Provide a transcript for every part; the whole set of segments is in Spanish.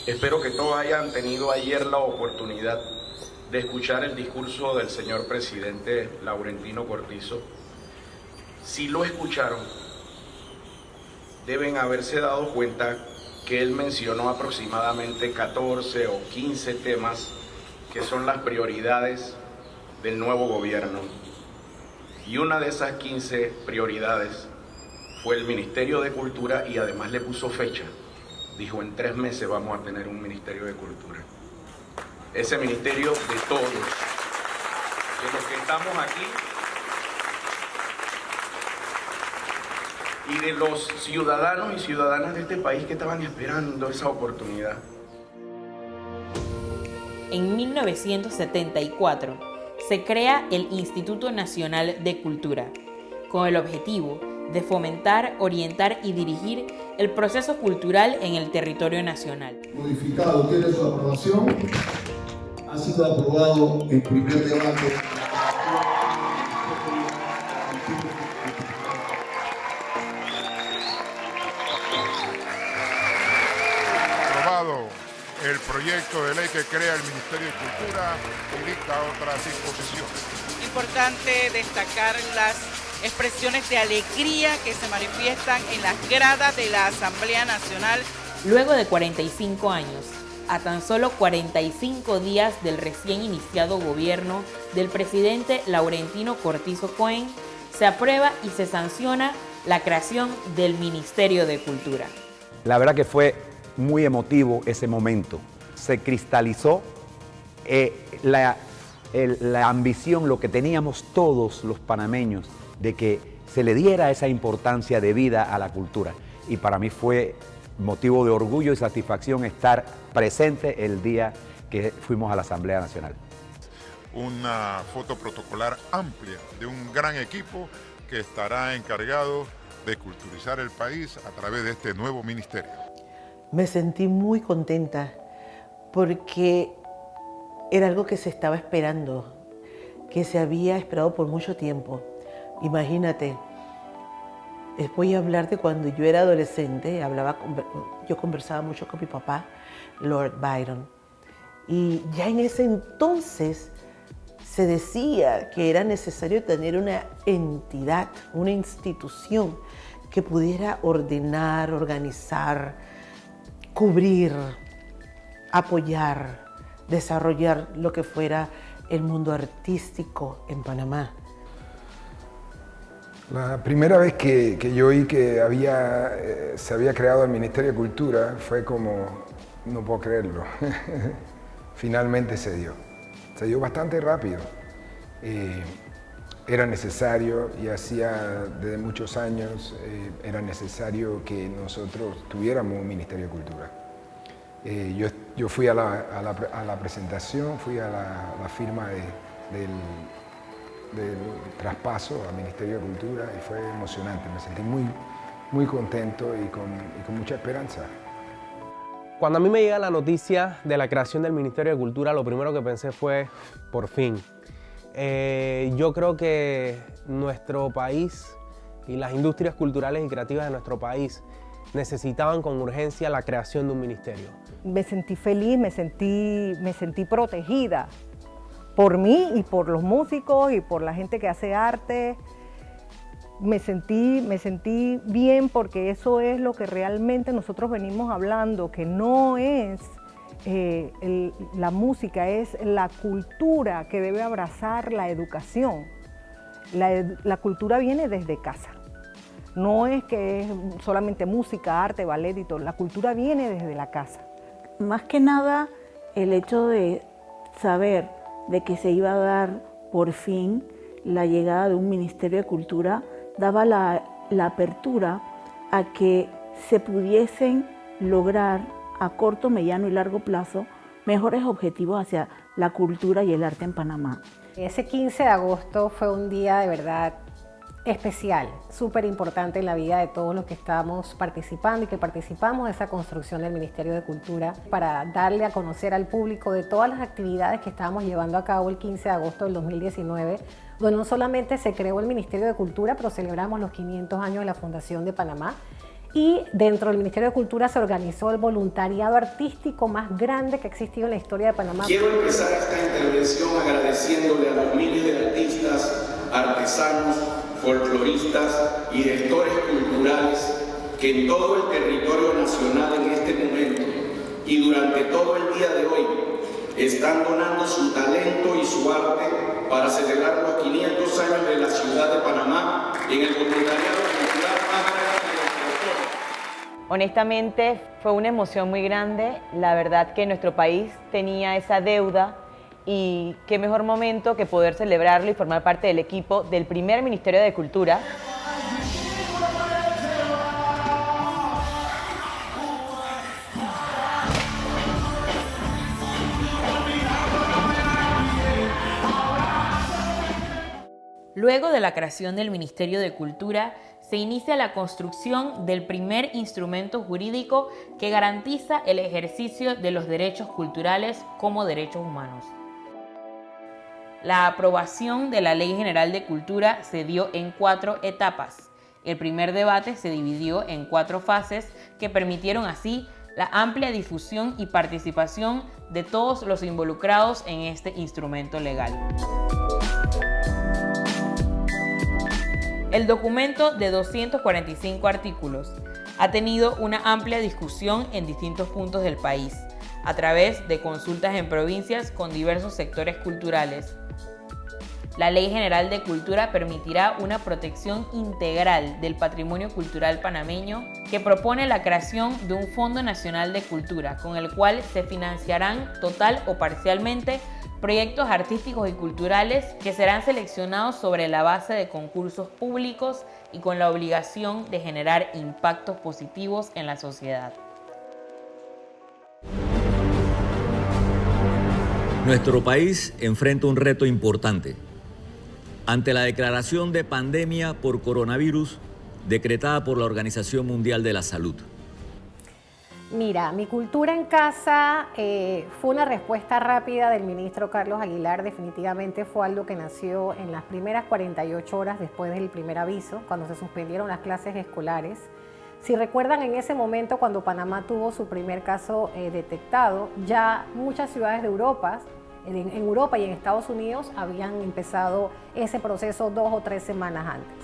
Espero que todos hayan tenido ayer la oportunidad de escuchar el discurso del señor presidente Laurentino Cortizo. Si lo escucharon, deben haberse dado cuenta que él mencionó aproximadamente 14 o 15 temas que son las prioridades del nuevo gobierno. Y una de esas 15 prioridades fue el Ministerio de Cultura, y además le puso fecha. Dijo, en 3 meses vamos a tener un Ministerio de Cultura. Ese ministerio de todos, de los que estamos aquí y de los ciudadanos y ciudadanas de este país que estaban esperando esa oportunidad. En 1974 se crea el Instituto Nacional de Cultura, con el objetivo de fomentar, orientar y dirigir el proceso cultural en el territorio nacional. Modificado, tiene su aprobación, ha sido aprobado en primer debate. Aprobado el proyecto de ley que crea el Ministerio de Cultura y dicta otras disposiciones. Importante destacar las expresiones de alegría que se manifiestan en las gradas de la Asamblea Nacional. Luego de 45 años, a tan solo 45 días del recién iniciado gobierno del presidente Laurentino Cortizo Cohen, se aprueba y se sanciona la creación del Ministerio de Cultura. La verdad que fue muy emotivo ese momento. Se cristalizó la ambición, lo que teníamos todos los panameños, de que se le diera esa importancia de vida a la cultura. Y para mí fue motivo de orgullo y satisfacción estar presente el día que fuimos a la Asamblea Nacional. Una foto protocolar amplia de un gran equipo que estará encargado de culturizar el país a través de este nuevo ministerio. Me sentí muy contenta porque era algo que se estaba esperando, que se había esperado por mucho tiempo. Imagínate, voy a hablar de cuando yo era adolescente, yo conversaba mucho con mi papá, Lord Byron, y ya en ese entonces se decía que era necesario tener una entidad, una institución que pudiera ordenar, organizar, cubrir, apoyar, desarrollar lo que fuera el mundo artístico en Panamá. La primera vez que yo oí que se había creado el Ministerio de Cultura fue como, no puedo creerlo, finalmente se dio. Se dio bastante rápido. Era necesario, y hacía desde muchos años, era necesario que nosotros tuviéramos un Ministerio de Cultura. Yo fui a la presentación, fui a la firma del traspaso al Ministerio de Cultura y fue emocionante. Me sentí muy contento y con mucha esperanza. Cuando a mí me llega la noticia de la creación del Ministerio de Cultura, lo primero que pensé fue, por fin. Yo creo que nuestro país y las industrias culturales y creativas de nuestro país necesitaban con urgencia la creación de un ministerio. Me sentí feliz, me sentí protegida por mí y por los músicos y por la gente que hace arte. Me sentí bien porque eso es lo que realmente nosotros venimos hablando, que no es la música, es la cultura que debe abrazar la educación. La cultura viene desde casa. No es que es solamente música, arte, ballet y todo. La cultura viene desde la casa. Más que nada, el hecho de saber de que se iba a dar por fin la llegada de un Ministerio de Cultura daba la apertura a que se pudiesen lograr a corto, mediano y largo plazo mejores objetivos hacia la cultura y el arte en Panamá. Ese 15 de agosto fue un día de verdad especial, súper importante en la vida de todos los que estamos participando y que participamos de esa construcción del Ministerio de Cultura, para darle a conocer al público de todas las actividades que estábamos llevando a cabo el 15 de agosto del 2019, donde no solamente se creó el Ministerio de Cultura, pero celebramos los 500 años de la Fundación de Panamá, Y dentro del Ministerio de Cultura se organizó el voluntariado artístico más grande que ha existido en la historia de Panamá. Quiero empezar esta intervención agradeciéndole a los miles de artistas, artesanos, folcloristas y gestores culturales que en todo el territorio nacional en este momento y durante todo el día de hoy están donando su talento y su arte para celebrar los 500 años de la ciudad de Panamá en el voluntariado cultural más grande de nuestra historia. Honestamente fue una emoción muy grande, la verdad que nuestro país tenía esa deuda y qué mejor momento que poder celebrarlo y formar parte del equipo del primer Ministerio de Cultura. Luego de la creación del Ministerio de Cultura, se inicia la construcción del primer instrumento jurídico que garantiza el ejercicio de los derechos culturales como derechos humanos. La aprobación de la Ley General de Cultura se dio en 4 etapas. El primer debate se dividió en 4 fases que permitieron así la amplia difusión y participación de todos los involucrados en este instrumento legal. El documento de 245 artículos ha tenido una amplia discusión en distintos puntos del país, a través de consultas en provincias con diversos sectores culturales. La Ley General de Cultura permitirá una protección integral del patrimonio cultural panameño que propone la creación de un Fondo Nacional de Cultura, con el cual se financiarán total o parcialmente proyectos artísticos y culturales que serán seleccionados sobre la base de concursos públicos y con la obligación de generar impactos positivos en la sociedad. Nuestro país enfrenta un reto importante. Ante la declaración de pandemia por coronavirus decretada por la Organización Mundial de la Salud. Mira, mi cultura en casa fue una respuesta rápida del ministro Carlos Aguilar. Definitivamente fue algo que nació en las primeras 48 horas después del primer aviso, cuando se suspendieron las clases escolares. Si recuerdan, en ese momento, cuando Panamá tuvo su primer caso detectado, ya muchas ciudades de Europa, en Europa y en Estados Unidos, habían empezado ese proceso 2 o 3 semanas antes.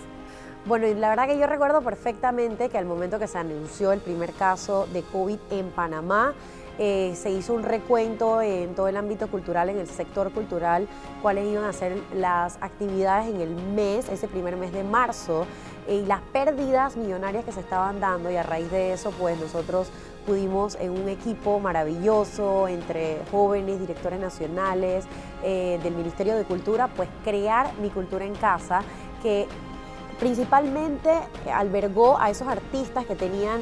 Bueno, y la verdad que yo recuerdo perfectamente que al momento que se anunció el primer caso de COVID en Panamá, se hizo un recuento en todo el ámbito cultural, en el sector cultural, cuáles iban a ser las actividades en el mes, ese primer mes de marzo, y las pérdidas millonarias que se estaban dando, y a raíz de eso, pues nosotros pudimos en un equipo maravilloso entre jóvenes, directores nacionales del Ministerio de Cultura, pues crear Mi Cultura en Casa, que principalmente albergó a esos artistas que tenían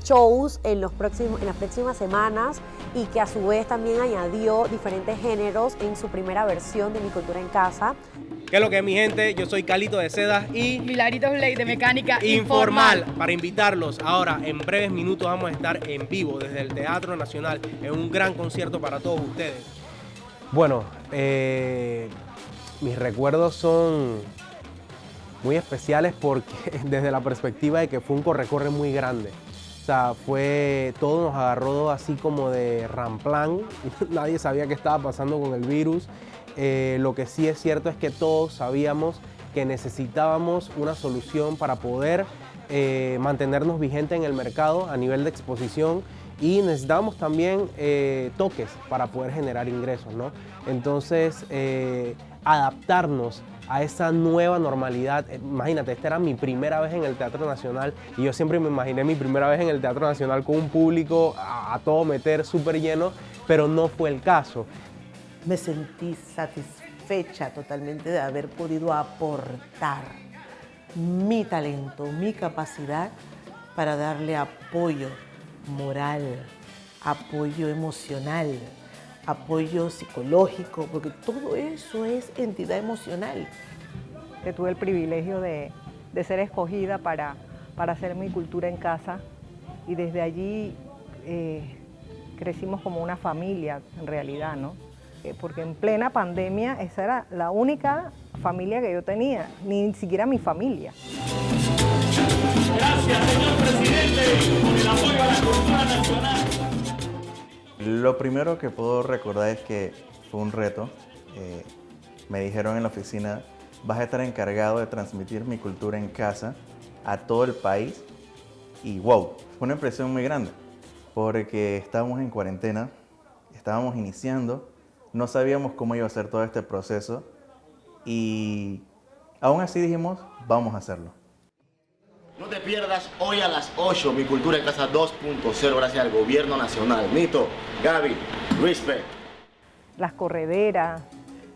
shows en las próximas semanas y que a su vez también añadió diferentes géneros en su primera versión de Mi Cultura en Casa. ¿Qué es lo que es, mi gente? Yo soy Calito de Sedas y Milagritos Blake de Mecánica Informal, para invitarlos. Ahora, en breves minutos vamos a estar en vivo desde el Teatro Nacional en un gran concierto para todos ustedes. Bueno, mis recuerdos son muy especiales porque desde la perspectiva de que fue un corre-corre muy grande. O sea, todo nos agarró así como de ramplán, nadie sabía qué estaba pasando con el virus. Lo que sí es cierto es que todos sabíamos que necesitábamos una solución para poder mantenernos vigentes en el mercado a nivel de exposición, y necesitábamos también toques para poder generar ingresos, ¿no? Entonces, adaptarnos a esa nueva normalidad. Imagínate, esta era mi primera vez en el Teatro Nacional y yo siempre me imaginé mi primera vez en el Teatro Nacional con un público a todo meter, súper lleno, pero no fue el caso. Me sentí satisfecha totalmente de haber podido aportar mi talento, mi capacidad para darle apoyo moral, apoyo emocional, apoyo psicológico, porque todo eso es entidad emocional. Que tuve el privilegio de ser escogida para hacer Mi Cultura en Casa, y desde allí crecimos como una familia en realidad, ¿no? Porque en plena pandemia esa era la única familia que yo tenía, ni siquiera mi familia. Gracias, señor presidente, por el apoyo a la cultura nacional. Lo primero que puedo recordar es que fue un reto. Me dijeron en la oficina, vas a estar encargado de transmitir mi cultura en casa a todo el país. Y wow, fue una impresión muy grande, porque estábamos en cuarentena, estábamos iniciando, no sabíamos cómo iba a ser todo este proceso y aún así dijimos, vamos a hacerlo. No te pierdas hoy a las 8 Mi Cultura en Casa 2.0 gracias al Gobierno Nacional. Nito, Gaby, respect. Las correderas,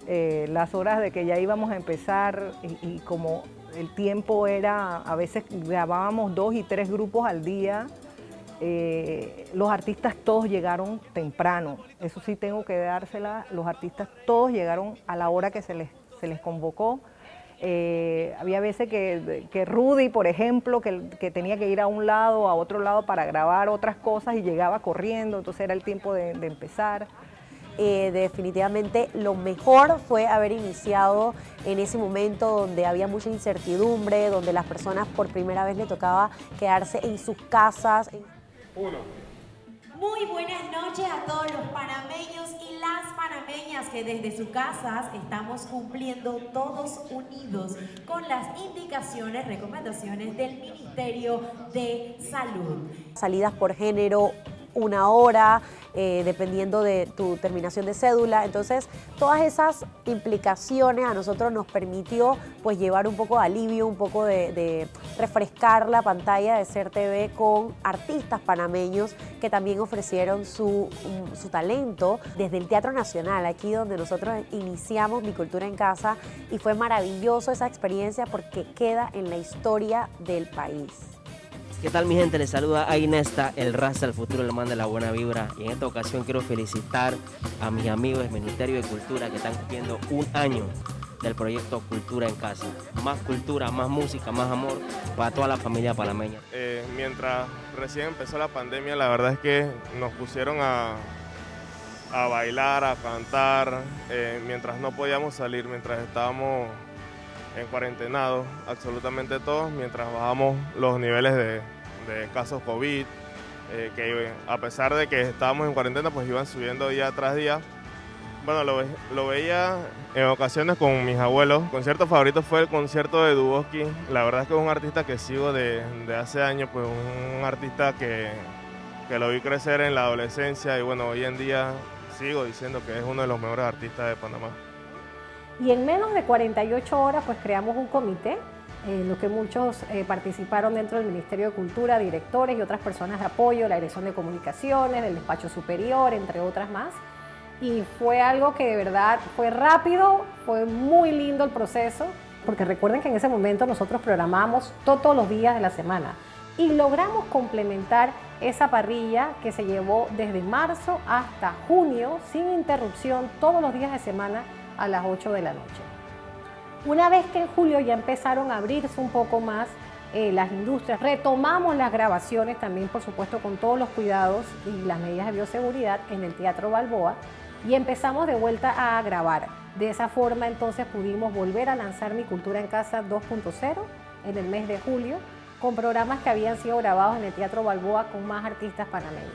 las horas de que ya íbamos a empezar y como el tiempo era, a veces grabábamos 2 y 3 grupos al día, los artistas todos llegaron temprano, eso sí tengo que dársela, los artistas todos llegaron a la hora que se les convocó. Había veces que Rudy, por ejemplo, que tenía que ir a un lado, a otro lado para grabar otras cosas y llegaba corriendo, entonces era el tiempo de empezar. Definitivamente lo mejor fue haber iniciado en ese momento donde había mucha incertidumbre, donde las personas por primera vez le tocaba quedarse en sus casas. Muy buenas noches a todos los panameños y las panameñas que desde sus casas estamos cumpliendo todos unidos con las indicaciones, recomendaciones del Ministerio de Salud. Salidas por género, 1 hora, dependiendo de tu terminación de cédula. Entonces, todas esas implicaciones a nosotros nos permitió pues llevar un poco de alivio, un poco de refrescar la pantalla de SER TV con artistas panameños que también ofrecieron su talento desde el Teatro Nacional, aquí donde nosotros iniciamos Mi Cultura en Casa, y fue maravilloso esa experiencia porque queda en la historia del país. ¿Qué tal, mi gente? Les saluda a Inesta, el Raza del Futuro, le manda la buena vibra. Y en esta ocasión quiero felicitar a mis amigos del Ministerio de Cultura que están cumpliendo 1 año del proyecto Cultura en Casa. Más cultura, más música, más amor para toda la familia panameña. Mientras recién empezó la pandemia, la verdad es que nos pusieron a bailar, a cantar, mientras no podíamos salir, mientras estábamos en cuarentenados, absolutamente todos, mientras bajamos los niveles de casos COVID, que a pesar de que estábamos en cuarentena, pues iban subiendo día tras día. Bueno, lo veía en ocasiones con mis abuelos. Mi concierto favorito fue el concierto de Duboski. La verdad es que es un artista que sigo de hace años, pues un artista que lo vi crecer en la adolescencia y bueno, hoy en día sigo diciendo que es uno de los mejores artistas de Panamá. Y en menos de 48 horas pues creamos un comité en lo que muchos participaron dentro del Ministerio de Cultura, directores y otras personas de apoyo, la Dirección de Comunicaciones, del Despacho Superior, entre otras más. Y fue algo que de verdad fue rápido, fue muy lindo el proceso, porque recuerden que en ese momento nosotros programamos todos los días de la semana y logramos complementar esa parrilla que se llevó desde marzo hasta junio sin interrupción todos los días de semana a las 8 de la noche. Una vez que en julio ya empezaron a abrirse un poco más las industrias, retomamos las grabaciones también, por supuesto, con todos los cuidados y las medidas de bioseguridad en el Teatro Balboa y empezamos de vuelta a grabar. De esa forma entonces pudimos volver a lanzar Mi Cultura en Casa 2.0 en el mes de julio con programas que habían sido grabados en el Teatro Balboa con más artistas panameños.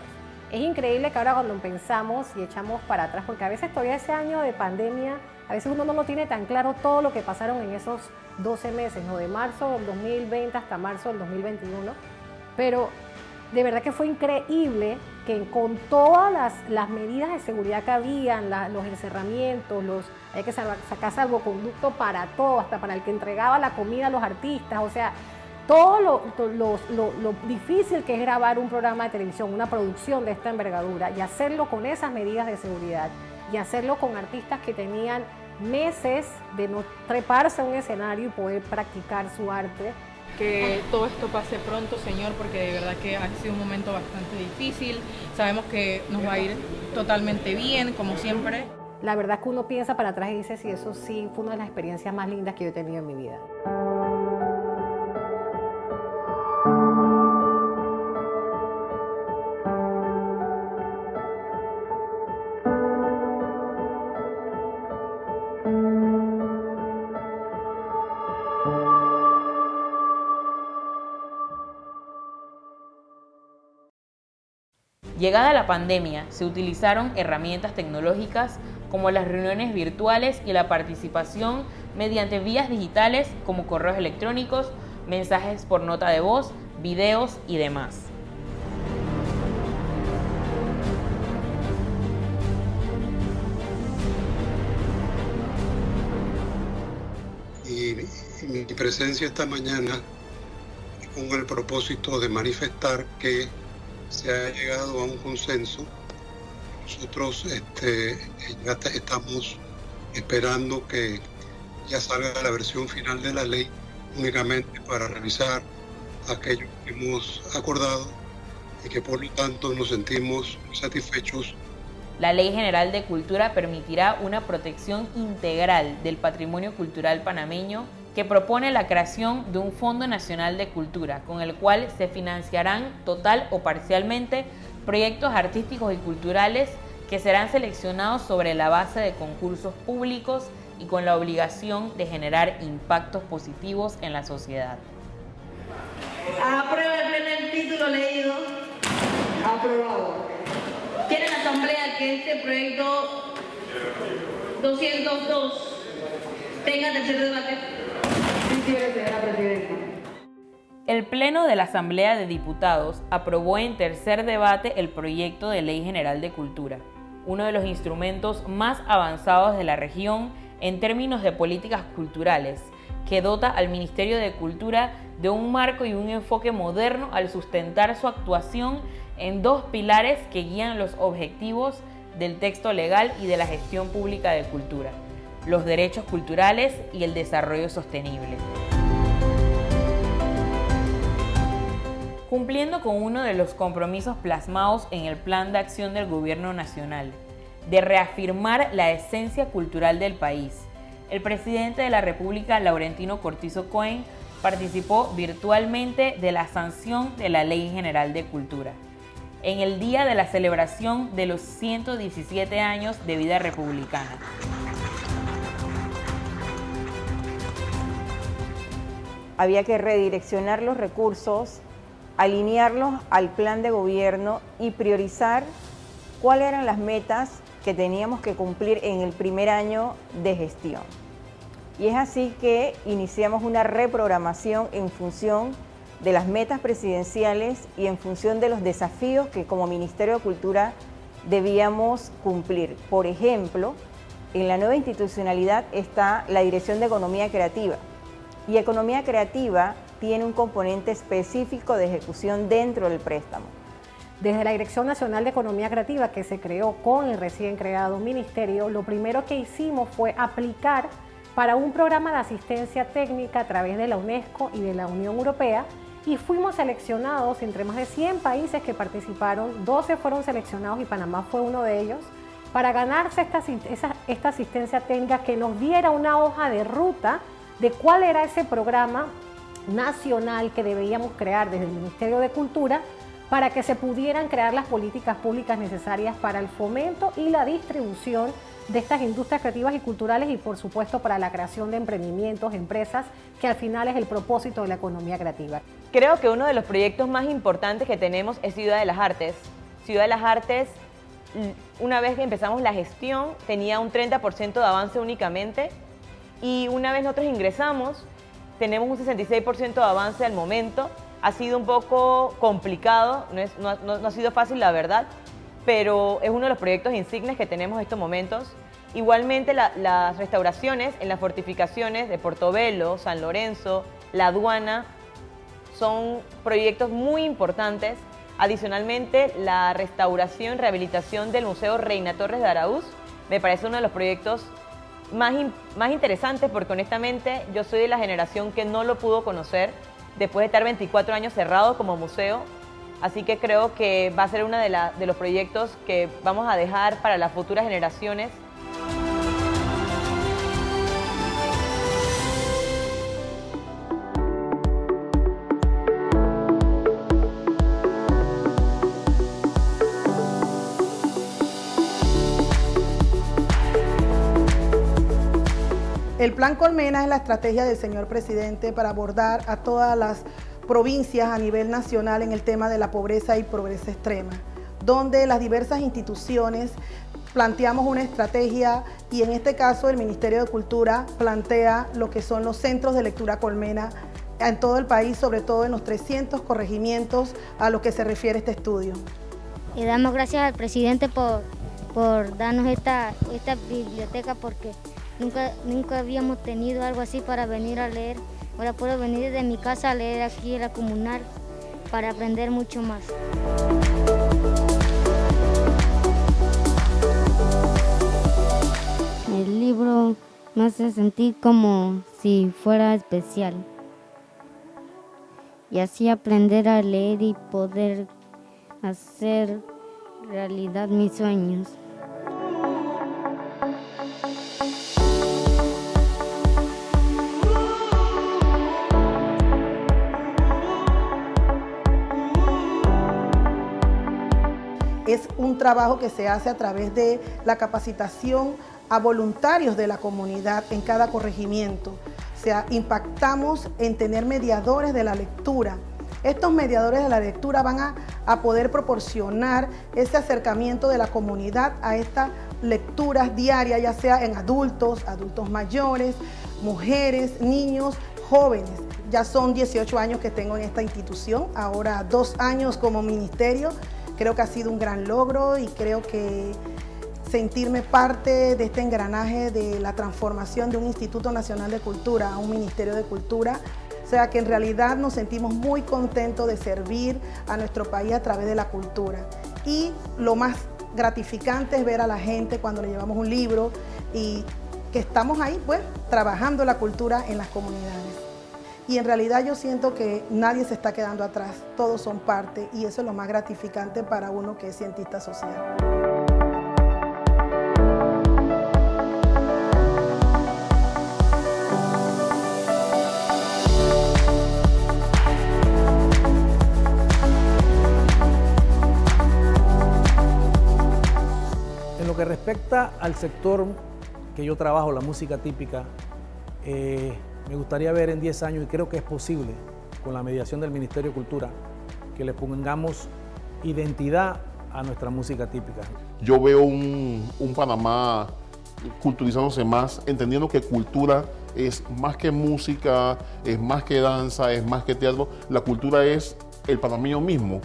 Es increíble que ahora cuando pensamos y echamos para atrás, porque a veces todavía ese año de pandemia, a veces uno no lo tiene tan claro todo lo que pasaron en esos 12 meses, ¿no? De marzo del 2020 hasta marzo del 2021, pero de verdad que fue increíble que con todas las medidas de seguridad que habían, los encerramientos, hay que sacar salvoconducto para todo, hasta para el que entregaba la comida a los artistas, o sea, todo lo difícil que es grabar un programa de televisión, una producción de esta envergadura y hacerlo con esas medidas de seguridad y hacerlo con artistas que tenían meses de no treparse a un escenario y poder practicar su arte. Que todo esto pase pronto, Señor, porque de verdad que ha sido un momento bastante difícil. Sabemos que nos va a ir totalmente bien, como siempre. La verdad que uno piensa para atrás y dice, sí, eso sí, fue una de las experiencias más lindas que yo he tenido en mi vida. Llegada la pandemia, se utilizaron herramientas tecnológicas como las reuniones virtuales y la participación mediante vías digitales como correos electrónicos, mensajes por nota de voz, videos y demás. Y mi presencia esta mañana con el propósito de manifestar que se ha llegado a un consenso. Nosotros ya estamos esperando que ya salga la versión final de la ley únicamente para revisar aquello que hemos acordado y que por lo tanto nos sentimos satisfechos. La Ley General de Cultura permitirá una protección integral del patrimonio cultural panameño que propone la creación de un Fondo Nacional de Cultura, con el cual se financiarán total o parcialmente proyectos artísticos y culturales que serán seleccionados sobre la base de concursos públicos y con la obligación de generar impactos positivos en la sociedad. Aprueba el primer título leído. Aprobado. ¿Quiere la Asamblea que este proyecto 202 tenga tercer debate? Sí, señora Presidenta. El Pleno de la Asamblea de Diputados aprobó en tercer debate el proyecto de Ley General de Cultura, uno de los instrumentos más avanzados de la región en términos de políticas culturales, que dota al Ministerio de Cultura de un marco y un enfoque moderno al sustentar su actuación en dos pilares que guían los objetivos del texto legal y de la gestión pública de cultura: los derechos culturales y el desarrollo sostenible. Cumpliendo con uno de los compromisos plasmados en el Plan de Acción del Gobierno Nacional, de reafirmar la esencia cultural del país, el presidente de la República, Laurentino Cortizo Cohen, participó virtualmente de la sanción de la Ley General de Cultura, en el día de la celebración de los 117 años de vida republicana. Había que redireccionar los recursos, alinearlos al plan de gobierno y priorizar cuáles eran las metas que teníamos que cumplir en el primer año de gestión. Y es así que iniciamos una reprogramación en función de las metas presidenciales y en función de los desafíos que como Ministerio de Cultura debíamos cumplir. Por ejemplo, en la nueva institucionalidad está la Dirección de Economía Creativa, y Economía Creativa tiene un componente específico de ejecución dentro del préstamo. Desde la Dirección Nacional de Economía Creativa, que se creó con el recién creado ministerio, lo primero que hicimos fue aplicar para un programa de asistencia técnica a través de la UNESCO y de la Unión Europea, y fuimos seleccionados entre más de 100 países que participaron, 12 fueron seleccionados y Panamá fue uno de ellos, para ganarse esta asistencia técnica que nos diera una hoja de ruta de cuál era ese programa nacional que debíamos crear desde el Ministerio de Cultura para que se pudieran crear las políticas públicas necesarias para el fomento y la distribución de estas industrias creativas y culturales y por supuesto para la creación de emprendimientos, empresas, que al final es el propósito de la economía creativa. Creo que uno de los proyectos más importantes que tenemos es Ciudad de las Artes. Ciudad de las Artes, una vez que empezamos la gestión, tenía un 30% de avance únicamente, y una vez nosotros ingresamos, tenemos un 66% de avance al momento. Ha sido un poco complicado, no ha sido fácil la verdad, pero es uno de los proyectos insignes que tenemos en estos momentos. Igualmente las restauraciones en las fortificaciones de Portobelo, San Lorenzo, la aduana, son proyectos muy importantes. Adicionalmente, la restauración y rehabilitación del Museo Reina Torres de Araúz me parece uno de los proyectos más interesantes, porque honestamente yo soy de la generación que no lo pudo conocer después de estar 24 años cerrado como museo, así que creo que va a ser uno de los proyectos que vamos a dejar para las futuras generaciones. El Plan Colmena es la estrategia del señor presidente para abordar a todas las provincias a nivel nacional en el tema de la pobreza y pobreza extrema, donde las diversas instituciones planteamos una estrategia y en este caso el Ministerio de Cultura plantea lo que son los centros de lectura Colmena en todo el país, sobre todo en los 300 corregimientos a lo que se refiere este estudio. Le damos gracias al presidente por darnos esta biblioteca porque nunca habíamos tenido algo así para venir a leer. Ahora puedo venir desde mi casa a leer aquí en la comunal para aprender mucho más. El libro me hace sentir como si fuera especial y así aprender a leer y poder hacer realidad mis sueños. Es un trabajo que se hace a través de la capacitación a voluntarios de la comunidad en cada corregimiento. O sea, impactamos en tener mediadores de la lectura. Estos mediadores de la lectura van a poder proporcionar ese acercamiento de la comunidad a estas lecturas diarias, ya sea en adultos mayores, mujeres, niños, jóvenes. Ya son 18 años que tengo en esta institución, ahora 2 años como ministerio. Creo que ha sido un gran logro y creo que sentirme parte de este engranaje de la transformación de un Instituto Nacional de Cultura a un Ministerio de Cultura. O sea que en realidad nos sentimos muy contentos de servir a nuestro país a través de la cultura. Y lo más gratificante es ver a la gente cuando le llevamos un libro y que estamos ahí pues trabajando la cultura en las comunidades. Y en realidad yo siento que nadie se está quedando atrás, todos son parte y eso es lo más gratificante para uno que es cientista social. En lo que respecta al sector que yo trabajo, la música típica, me gustaría ver en 10 años, y creo que es posible, con la mediación del Ministerio de Cultura, que le pongamos identidad a nuestra música típica. Yo veo un Panamá culturizándose más, entendiendo que cultura es más que música, es más que danza, es más que teatro. La cultura es el panameño mismo,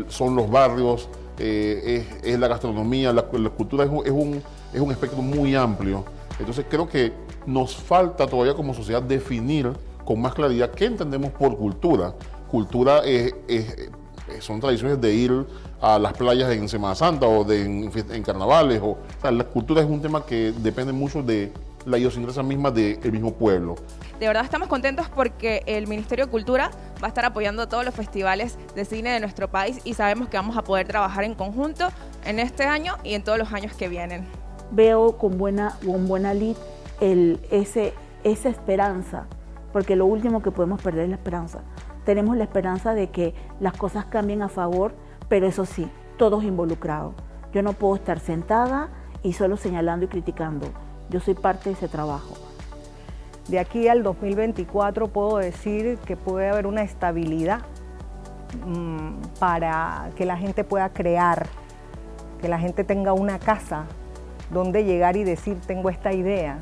son los barrios, es la gastronomía, la cultura es un espectro muy amplio. Entonces creo que nos falta todavía como sociedad definir con más claridad qué entendemos por cultura. Cultura son tradiciones de ir a las playas en Semana Santa o en carnavales. O sea, la cultura es un tema que depende mucho de la idiosincrasia misma del mismo pueblo. De verdad estamos contentos porque el Ministerio de Cultura va a estar apoyando todos los festivales de cine de nuestro país y sabemos que vamos a poder trabajar en conjunto en este año y en todos los años que vienen. Veo con buena lid esa esperanza, porque lo último que podemos perder es la esperanza. Tenemos la esperanza de que las cosas cambien a favor, pero eso sí, todos involucrados. Yo no puedo estar sentada y solo señalando y criticando. Yo soy parte de ese trabajo. De aquí al 2024 puedo decir que puede haber una estabilidad para que la gente pueda crear, que la gente tenga una casa donde llegar y decir tengo esta idea.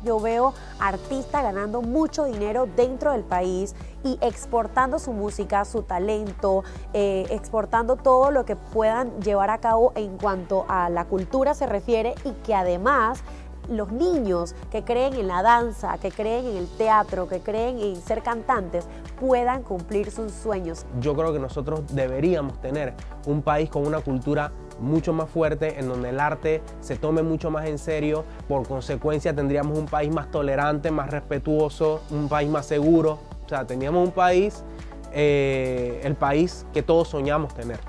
Yo veo artistas ganando mucho dinero dentro del país y exportando su música, su talento, exportando todo lo que puedan llevar a cabo en cuanto a la cultura se refiere y que además los niños que creen en la danza, que creen en el teatro, que creen en ser cantantes, puedan cumplir sus sueños. Yo creo que nosotros deberíamos tener un país con una cultura mucho más fuerte, en donde el arte se tome mucho más en serio. Por consecuencia tendríamos un país más tolerante, más respetuoso, un país más seguro. O sea, teníamos un país, el país que todos soñamos tener.